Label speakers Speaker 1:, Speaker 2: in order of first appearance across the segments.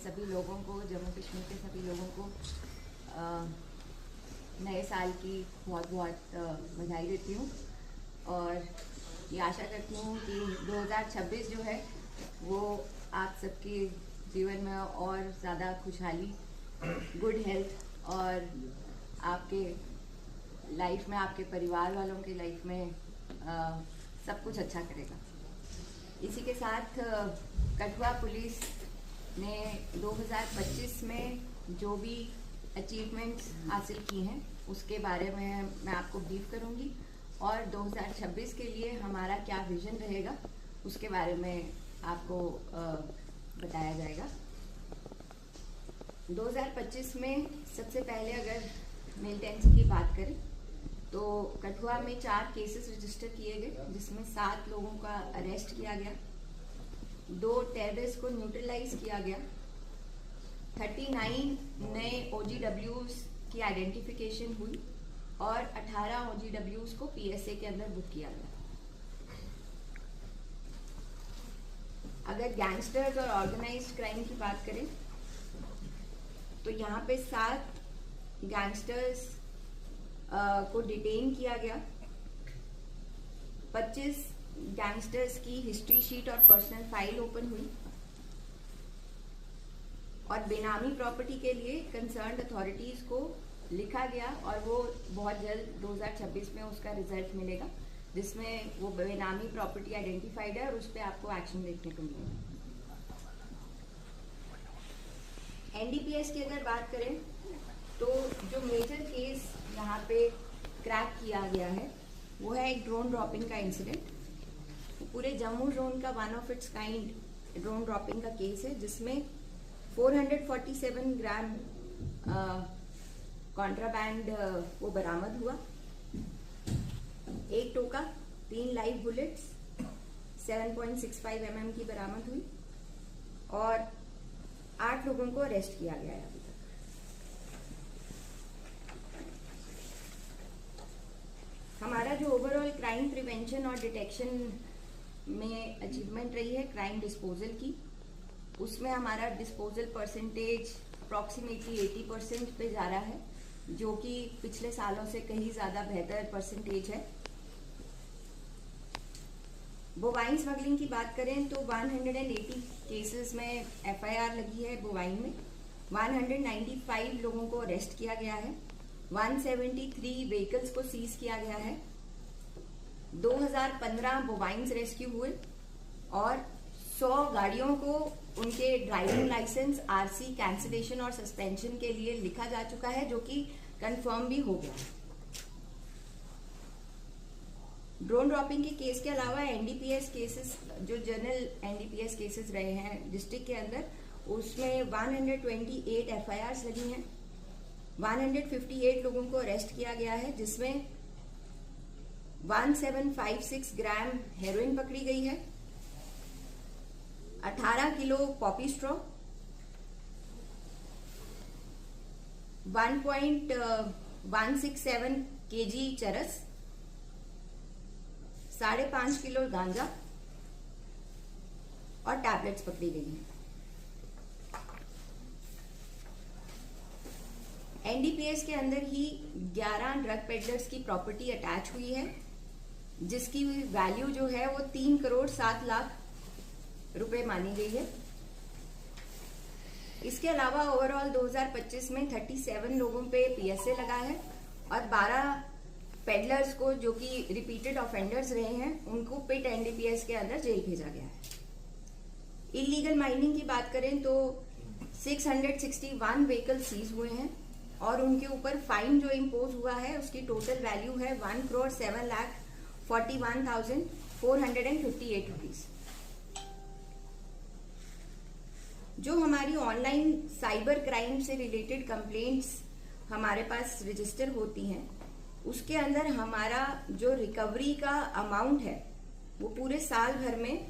Speaker 1: सभी लोगों को, जम्मू कश्मीर के सभी लोगों को नए साल की बहुत बहुत बधाई देती हूँ और ये आशा करती हूँ कि 2026 जो है वो आप सबके जीवन में और ज़्यादा खुशहाली, गुड हेल्थ और आपके लाइफ में, आपके परिवार वालों के लाइफ में सब कुछ अच्छा करेगा। इसी के साथ कठुआ पुलिस ने 2025 में जो भी अचीवमेंट्स हासिल की हैं उसके बारे में मैं आपको ब्रीफ करूंगी और 2026 के लिए हमारा क्या विजन रहेगा उसके बारे में आपको बताया जाएगा। 2025 में सबसे पहले अगर मिलिटेंसी की बात करें तो कठुआ में 4 केसेस रजिस्टर किए गए, जिसमें 7 लोगों का अरेस्ट किया गया, 2 टेररिस्ट को न्यूट्रलाइज किया गया, 39 नए OGWs की आइडेंटिफिकेशन हुई और 18 OGWs को PSA के अंदर बुक किया गया। अगर गैंगस्टर्स और ऑर्गेनाइज्ड क्राइम की बात करें तो यहाँ पे 7 गैंगस्टर्स को डिटेन किया गया, 25 गैंगस्टर्स की हिस्ट्री शीट और पर्सनल फाइल ओपन हुई और बेनामी प्रॉपर्टी के लिए कंसर्न्ड अथॉरिटीज को लिखा गया और वो बहुत जल्द 2026 में उसका रिजल्ट मिलेगा, जिसमें वो बेनामी प्रॉपर्टी आइडेंटिफाइड है और उस पर आपको एक्शन देखने को मिलेगा। NDPS की अगर बात करें तो जो मेजर केस यहाँ पे क्रैक किया गया है वो है एक ड्रोन ड्रॉपिंग का इंसिडेंट। पूरे जम्मू जोन का one of its kind drone dropping का केस है, जिसमें 447 ग्राम कॉन्ट्राबैंड वो बरामद हुआ, 1 टोका, 3 लाइव बुलेट्स, 7.65 mm की बरामद हुई और 8 लोगों को अरेस्ट किया गया है अभी तक। हमारा जो ओवरऑल क्राइम प्रिवेंशन और डिटेक्शन में अचीवमेंट रही है क्राइम डिस्पोजल की, उसमें हमारा डिस्पोजल परसेंटेज अप्रॉक्सीमेटली 80% पे जा रहा है, जो कि पिछले सालों से कहीं ज़्यादा बेहतर परसेंटेज है। बोवाइन स्मगलिंग की बात करें तो 180 केसेस में FIR लगी है बोवाइन में, 195 लोगों को अरेस्ट किया गया है, 173 व्हीकल्स को सीज किया गया है, 2015 बोवाइंस रेस्क्यू हुए और 100 गाड़ियों को उनके ड्राइविंग लाइसेंस, RC कैंसिलेशन और सस्पेंशन के लिए लिखा जा चुका है, जो कि कंफर्म भी हो गया। ड्रोन ड्रॉपिंग के केस के अलावा NDPS केसेस, जो जनरल NDPS केसेस रहे हैं डिस्ट्रिक्ट के अंदर, उसमें 128 FIRs लगी हैं, 158 लोगों को अरेस्ट किया गया है, जिसमें 1756 ग्राम हेरोइन पकड़ी गई है, 18 किलो पॉपी स्ट्रॉ, 1.167 kg चरस, 5.5 किलो गांजा और टैबलेट्स पकड़ी गई हैं। NDPS के अंदर ही 11 ड्रग पेडलर्स की प्रॉपर्टी अटैच हुई है, जिसकी वैल्यू जो है वो 3 करोड़ 7 लाख रुपए मानी गई है। इसके अलावा ओवरऑल 2025 में 37 लोगों पे PSA लगा है और 12 पेडलर्स को, जो कि रिपीटेड ऑफेंडर्स रहे हैं, उनको पिट NDPS के अंदर जेल भेजा गया है। इलीगल माइनिंग की बात करें तो 661 व्हीकल सीज हुए हैं और उनके ऊपर फाइन जो इम्पोज हुआ है उसकी टोटल वैल्यू है 1,07,41,458 रुपीज। जो हमारी ऑनलाइन साइबर क्राइम से रिलेटेड कंप्लेंट्स हमारे पास रजिस्टर होती हैं, उसके अंदर हमारा जो रिकवरी का अमाउंट है वो पूरे साल भर में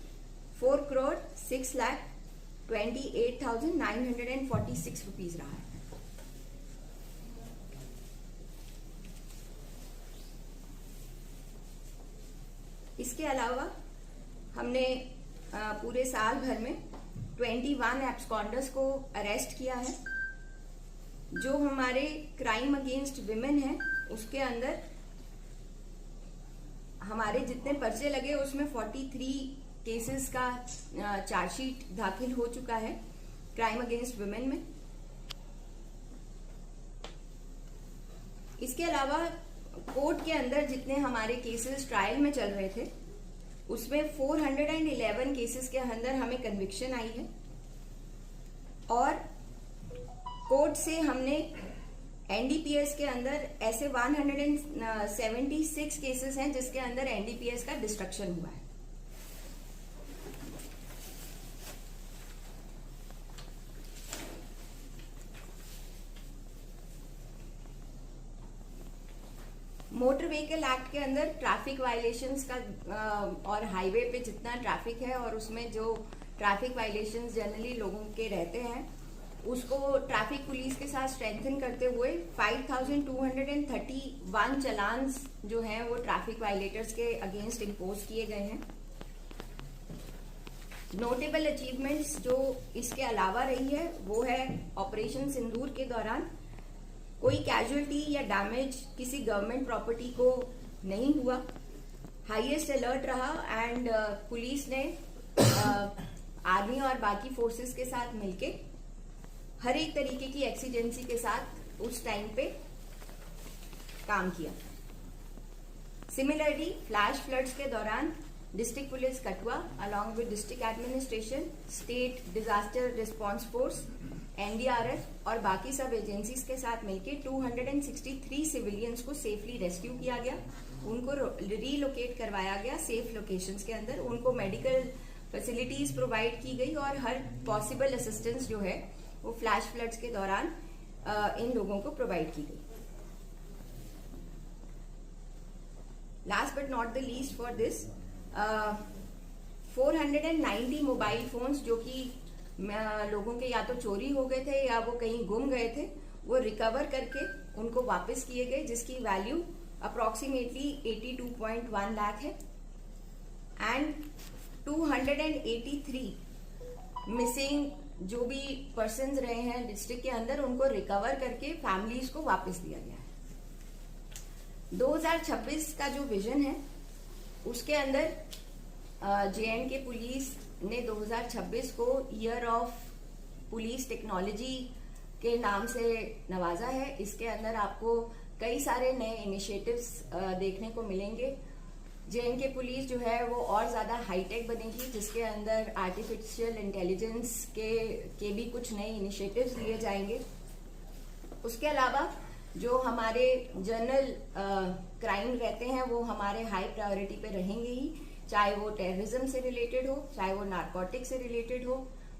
Speaker 1: 4,06,28,946 रुपीज रहा है। इसके अलावा हमने पूरे साल भर में 21 एब्सकॉन्डर्स को अरेस्ट किया है। जो हमारे क्राइम अगेंस्ट विमेन है उसके अंदर हमारे जितने पर्चे लगे उसमें 43 केसेस का चार्जशीट दाखिल हो चुका है क्राइम अगेंस्ट वुमेन में। इसके अलावा कोर्ट के अंदर जितने हमारे केसेस ट्रायल में चल रहे थे उसमें 411 केसेस के अंदर हमें कन्विक्शन आई है और कोर्ट से हमने एनडीपीएस के अंदर ऐसे 176 केसेस हैं जिसके अंदर एनडीपीएस का डिस्ट्रक्शन हुआ है। मोटर व्हीकल एक्ट के अंदर ट्रैफिक वायलेशंस का और हाईवे पे जितना ट्रैफिक है और उसमें जो ट्रैफिक वायलेशंस जनरली लोगों के रहते हैं उसको ट्रैफिक पुलिस के साथ स्ट्रेंथन करते हुए 5231 चलान्स जो हैं वो ट्रैफिक वायलेटर्स के अगेंस्ट इम्पोज किए गए हैं। नोटेबल अचीवमेंट्स जो इसके अलावा रही है वो है ऑपरेशन सिंदूर के दौरान कोई कैजुअलिटी या डैमेज किसी गवर्नमेंट प्रॉपर्टी को नहीं हुआ। हाईएस्ट अलर्ट रहा एंड पुलिस ने आर्मी और बाकी फोर्सेस के साथ मिलके हर एक तरीके की एक्सीजेंसी के साथ उस टाइम पे काम किया। सिमिलरली फ्लैश फ्लड्स के दौरान डिस्ट्रिक्ट पुलिस कटवा along with district administration, state disaster response force, NDRF और बाकी सब एजेंसीज के साथ मिलके 263 सिविलियंस को सेफली रेस्क्यू किया गया। उनको रीलोकेट करवाया गया सेफ लोकेशंस के अंदर। उनको मेडिकल फैसिलिटीज प्रोवाइड की गई और हर पॉसिबल असिस्टेंस जो है वो फ्लैश फ्लड्स के दौरान इन लोगों को प्रोवाइड की गई। Last but not the least for this 490 mobile phones जो कि लोगों के या तो चोरी हो गए थे या वो कहीं गुम गए थे वो रिकवर करके उनको वापस किए गए जिसकी वैल्यू अप्रोक्सीमेटली 82.1 लाख है। एंड 283 मिसिंग जो भी पर्सन्स रहे हैं डिस्ट्रिक्ट के अंदर उनको रिकवर करके फैमिलीज को वापस दिया गया है। 2026 का जो विजन है उसके अंदर जे.एंड.के पुलिस ने 2026 को ईयर ऑफ पुलिस टेक्नोलॉजी के नाम से नवाजा है। इसके अंदर आपको कई सारे नए इनिशिएटिव्स देखने को मिलेंगे। जे.एंड.के पुलिस जो है वो और ज्यादा हाईटेक बनेगी जिसके अंदर आर्टिफिशियल इंटेलिजेंस के भी कुछ नए इनिशिएटिव्स लिए जाएंगे। उसके अलावा जो हमारे जनरल क्राइम रहते हैं वो हमारे हाई प्रायोरिटी पे रहेंगे ही, चाहे वो टेररिज्म से रिलेटेड हो, चाहे वो नारकोटिक से रिलेटेड हो,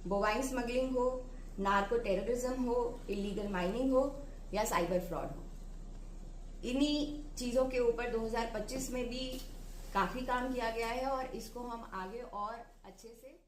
Speaker 1: बोवाइन स्मगलिंग हो, नार्को टेररिज्म हो, इलीगल माइनिंग हो या साइबर फ्रॉड हो। इन्हीं चीजों के ऊपर 2025 में भी काफी काम किया गया है और इसको हम आगे और अच्छे से